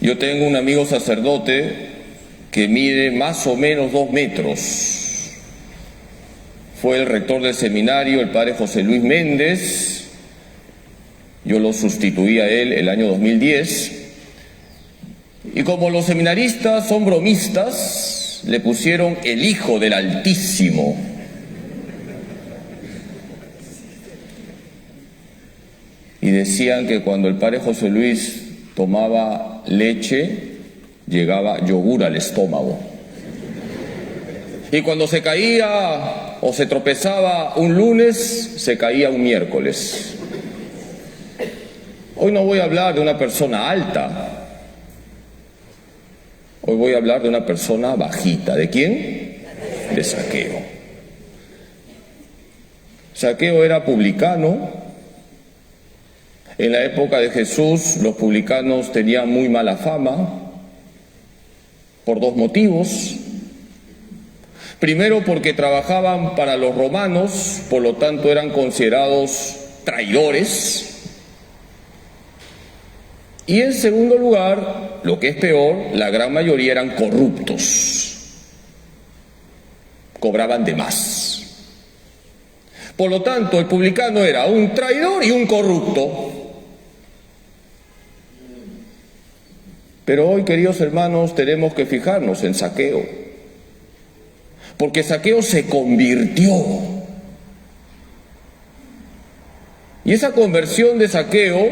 Yo tengo un amigo sacerdote que mide más o menos 2 metros. Fue el rector del seminario, el padre José Luis Méndez. Yo lo sustituí a él el año 2010. Y como los seminaristas son bromistas, le pusieron el Hijo del Altísimo. Y decían que cuando el padre José Luis tomaba leche, llegaba yogur al estómago. Y cuando se caía o se tropezaba un lunes, se caía un miércoles. Hoy no voy a hablar de una persona alta. Hoy voy a hablar de una persona bajita. ¿De quién? De Zaqueo. Zaqueo era publicano. En la época de Jesús, los publicanos tenían muy mala fama por 2 motivos. Primero, porque trabajaban para los romanos, por lo tanto eran considerados traidores. Y en segundo lugar, lo que es peor, la gran mayoría eran corruptos. Cobraban de más. Por lo tanto, el publicano era un traidor y un corrupto. Pero hoy, queridos hermanos, tenemos que fijarnos en Zaqueo. Porque Zaqueo se convirtió. Y esa conversión de Zaqueo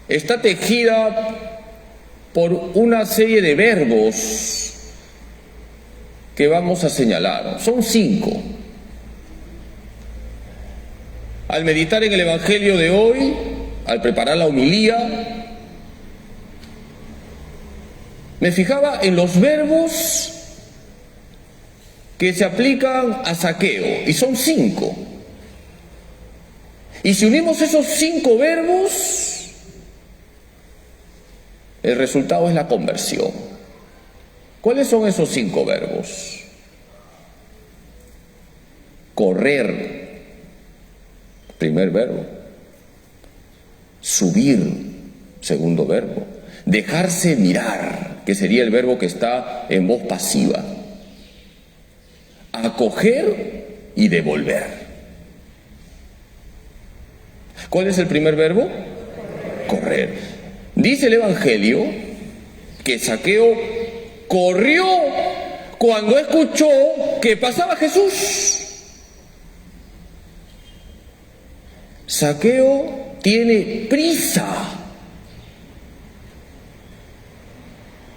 está tejida por una serie de verbos que vamos a señalar. Son 5. Al meditar en el Evangelio de hoy, al preparar la homilía, me fijaba en los verbos que se aplican a Zaqueo, y son 5. Y si unimos esos 5 verbos, el resultado es la conversión. ¿Cuáles son esos 5 verbos? Correr, primer verbo. Subir, segundo verbo. Dejarse mirar, que sería el verbo que está en voz pasiva. Acoger y devolver. ¿Cuál es el primer verbo? Correr. Dice el Evangelio que Zaqueo corrió cuando escuchó que pasaba Jesús. Zaqueo tiene prisa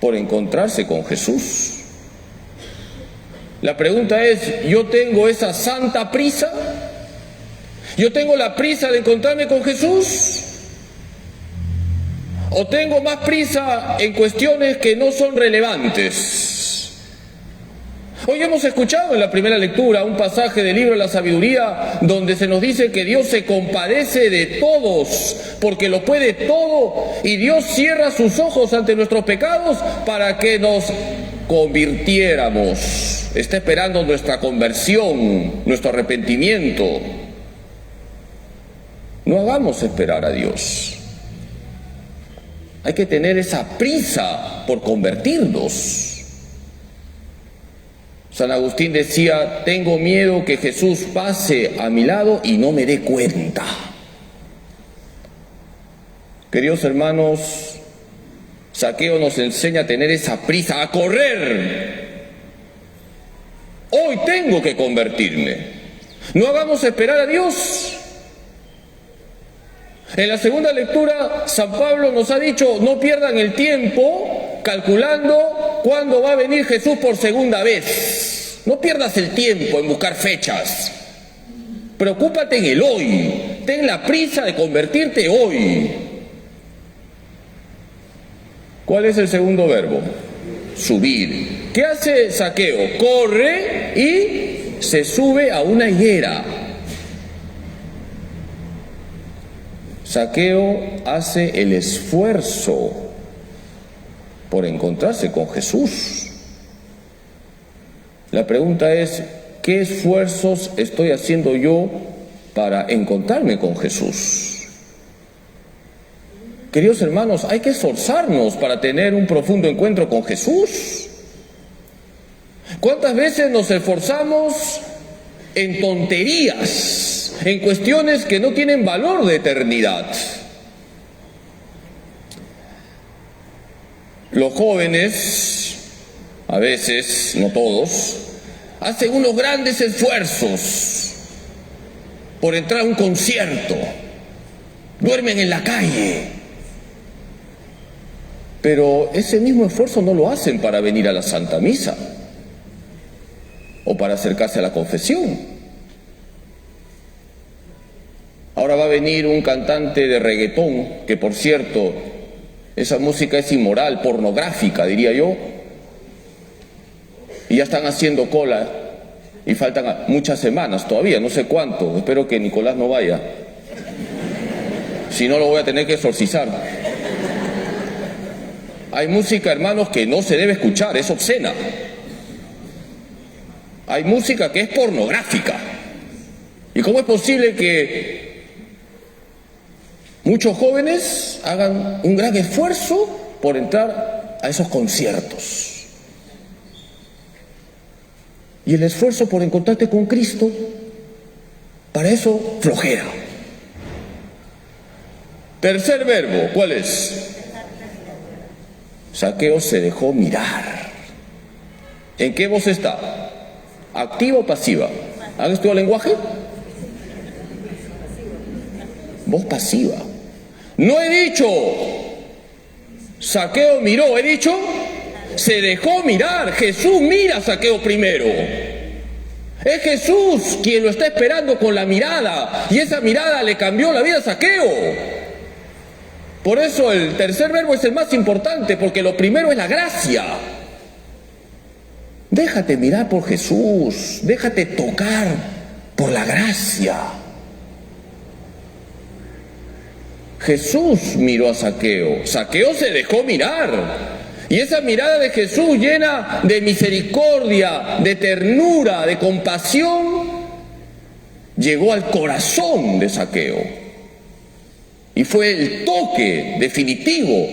por encontrarse con Jesús. La pregunta es, ¿yo tengo esa santa prisa? ¿Yo tengo la prisa de encontrarme con Jesús? ¿O tengo más prisa en cuestiones que no son relevantes? Hoy hemos escuchado en la primera lectura un pasaje del libro de la sabiduría donde se nos dice que Dios se compadece de todos porque lo puede todo y Dios cierra sus ojos ante nuestros pecados para que nos convirtiéramos. Está esperando nuestra conversión, nuestro arrepentimiento. No hagamos esperar a Dios. Hay que tener esa prisa por convertirnos. San Agustín decía, tengo miedo que Jesús pase a mi lado y no me dé cuenta. Queridos hermanos, Zaqueo nos enseña a tener esa prisa, a correr. Hoy tengo que convertirme. No hagamos esperar a Dios. En la segunda lectura, San Pablo nos ha dicho, no pierdan el tiempo calculando cuándo va a venir Jesús por segunda vez. No pierdas el tiempo en buscar fechas. Preocúpate en el hoy. Ten la prisa de convertirte hoy. ¿Cuál es el segundo verbo? Subir. ¿Qué hace Zaqueo? Corre y se sube a una higuera. Zaqueo hace el esfuerzo por encontrarse con Jesús. La pregunta es, ¿qué esfuerzos estoy haciendo yo para encontrarme con Jesús? Queridos hermanos, hay que esforzarnos para tener un profundo encuentro con Jesús. ¿Cuántas veces nos esforzamos en tonterías, en cuestiones que no tienen valor de eternidad? Los jóvenes, a veces, no todos, hacen unos grandes esfuerzos por entrar a un concierto, duermen en la calle, pero ese mismo esfuerzo no lo hacen para venir a la Santa Misa o para acercarse a la confesión. Ahora va a venir un cantante de reggaetón, que por cierto, esa música es inmoral, pornográfica, diría yo, y ya están haciendo cola, y faltan muchas semanas todavía, no sé cuánto, espero que Nicolás no vaya, si no lo voy a tener que exorcizar. Hay música, hermanos, que no se debe escuchar, es obscena. Hay música que es pornográfica. ¿Y cómo es posible que muchos jóvenes hagan un gran esfuerzo por entrar a esos conciertos? Y el esfuerzo por encontrarte con Cristo, para eso, flojera. Tercer verbo, ¿cuál es? Zaqueo se dejó mirar. ¿En qué voz está? ¿Activa o pasiva? ¿Han estudiado lenguaje? Voz pasiva. No he dicho Zaqueo miró, he dicho se dejó mirar. Jesús mira a Zaqueo primero. Es Jesús quien lo está esperando con la mirada, y esa mirada le cambió la vida a Zaqueo. Por eso el tercer verbo es el más importante, porque lo primero es la gracia. Déjate mirar por Jesús, déjate tocar por la gracia. Jesús miró a Zaqueo, Zaqueo se dejó mirar. Y esa mirada de Jesús, llena de misericordia, de ternura, de compasión, llegó al corazón de Zaqueo. Y fue el toque definitivo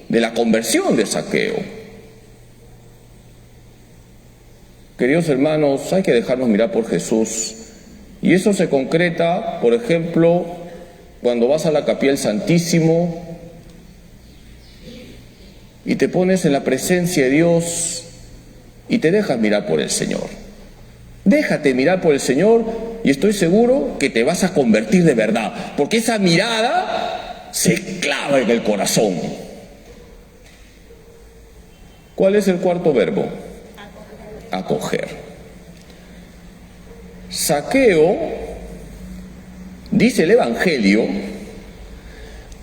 de la conversión de Zaqueo. Queridos hermanos, hay que dejarnos mirar por Jesús. Y eso se concreta, por ejemplo, cuando vas a la capilla del Santísimo y te pones en la presencia de Dios y te dejas mirar por el Señor. Déjate mirar por el Señor y estoy seguro que te vas a convertir de verdad, porque esa mirada se clava en el corazón. ¿Cuál es el cuarto verbo? Acoger. Zaqueo, dice el Evangelio,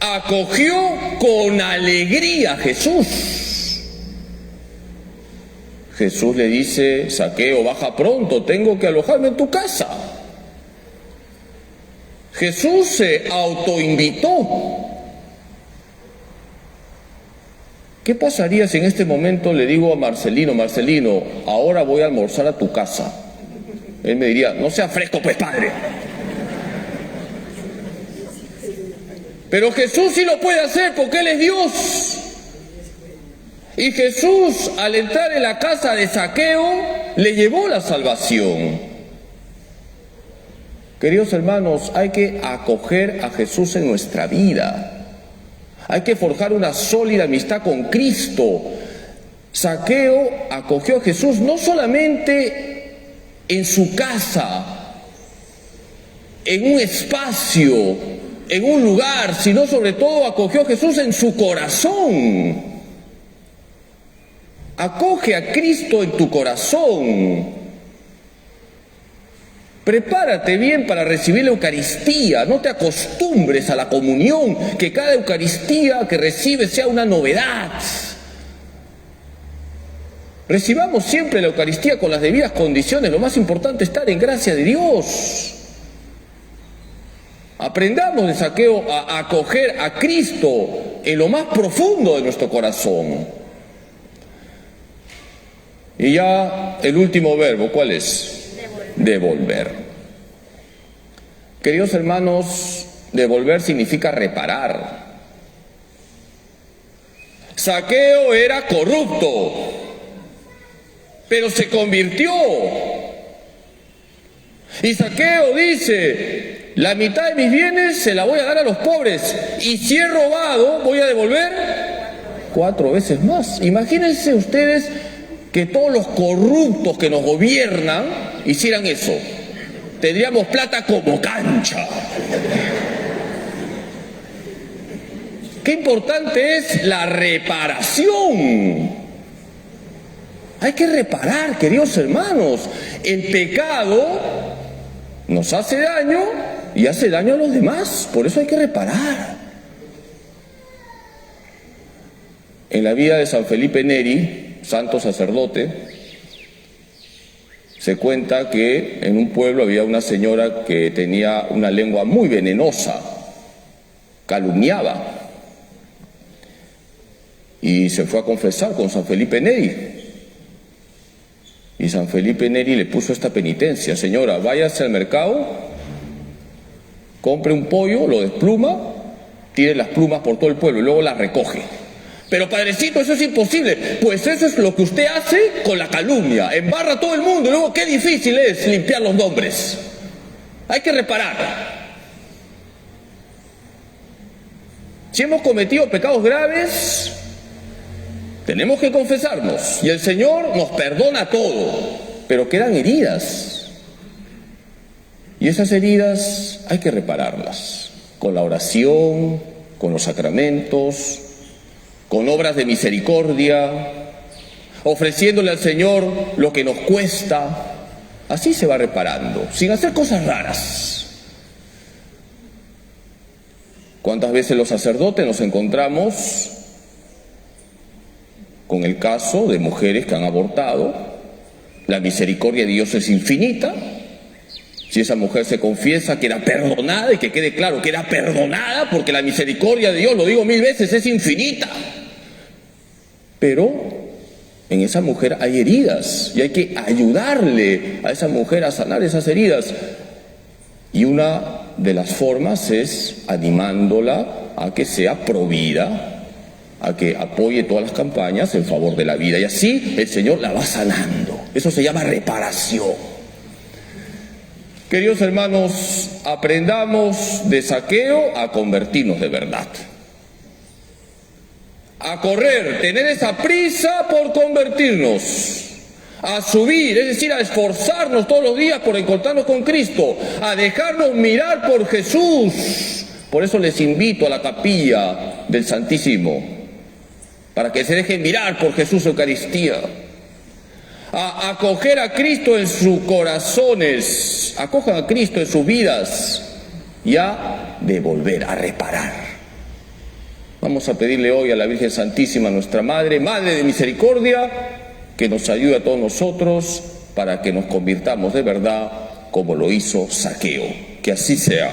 acogió con alegría a Jesús. Jesús le dice: Zaqueo, baja pronto, tengo que alojarme en tu casa. Jesús se autoinvitó. ¿Qué pasaría si en este momento le digo a Marcelino: Marcelino, ahora voy a almorzar a tu casa? Él me diría: no sea fresco, pues, padre. Pero Jesús sí lo puede hacer, porque Él es Dios. Y Jesús, al entrar en la casa de Zaqueo, le llevó la salvación. Queridos hermanos, hay que acoger a Jesús en nuestra vida. Hay que forjar una sólida amistad con Cristo. Zaqueo acogió a Jesús no solamente en su casa, en un espacio, en un lugar, sino sobre todo acogió a Jesús en su corazón. Acoge a Cristo en tu corazón. Prepárate bien para recibir la Eucaristía. No te acostumbres a la comunión, que cada Eucaristía que recibes sea una novedad. Recibamos siempre la Eucaristía con las debidas condiciones. Lo más importante es estar en gracia de Dios. Aprendamos de Zaqueo a acoger a Cristo en lo más profundo de nuestro corazón. Y ya el último verbo, ¿cuál es? Devolver. Queridos hermanos, devolver significa reparar. Zaqueo era corrupto, pero se convirtió. Y Zaqueo dice: la mitad de mis bienes se la voy a dar a los pobres, y si he robado voy a devolver 4 veces más. Imagínense ustedes que todos los corruptos que nos gobiernan hicieran eso. Tendríamos plata como cancha. Qué importante es la reparación. Hay que reparar, queridos hermanos. El pecado nos hace daño y hace daño a los demás. Por eso hay que reparar. En la vida de San Felipe Neri, santo sacerdote, se cuenta que en un pueblo había una señora que tenía una lengua muy venenosa, calumniaba, y se fue a confesar con San Felipe Neri. Y San Felipe Neri le puso esta penitencia: señora, váyase al mercado, compre un pollo, lo despluma, tire las plumas por todo el pueblo y luego las recoge. Pero padrecito, eso es imposible. Pues eso es lo que usted hace con la calumnia. Embarra a todo el mundo y luego qué difícil es limpiar los nombres. Hay que reparar. Si hemos cometido pecados graves, tenemos que confesarnos. Y el Señor nos perdona todo. Pero quedan heridas. Y esas heridas hay que repararlas. Con la oración, con los sacramentos, con obras de misericordia, ofreciéndole al Señor lo que nos cuesta. Así se va reparando, sin hacer cosas raras. ¿Cuántas veces los sacerdotes nos encontramos con el caso de mujeres que han abortado? La misericordia de Dios es infinita. Si esa mujer se confiesa que era perdonada, y que quede claro que era perdonada, porque la misericordia de Dios, lo digo 1000 veces, es infinita. Pero en esa mujer hay heridas y hay que ayudarle a esa mujer a sanar esas heridas. Y una de las formas es animándola a que sea provida, a que apoye todas las campañas en favor de la vida. Y así el Señor la va sanando. Eso se llama reparación. Queridos hermanos, aprendamos de Zaqueo a convertirnos de verdad. A correr, tener esa prisa por convertirnos, a subir, es decir, a esforzarnos todos los días por encontrarnos con Cristo, a dejarnos mirar por Jesús. Por eso les invito a la capilla del Santísimo, para que se dejen mirar por Jesús Eucaristía, a acoger a Cristo en sus corazones, acojan a Cristo en sus vidas y a devolver, a reparar. Vamos a pedirle hoy a la Virgen Santísima, nuestra Madre, Madre de Misericordia, que nos ayude a todos nosotros para que nos convirtamos de verdad como lo hizo Zaqueo. Que así sea.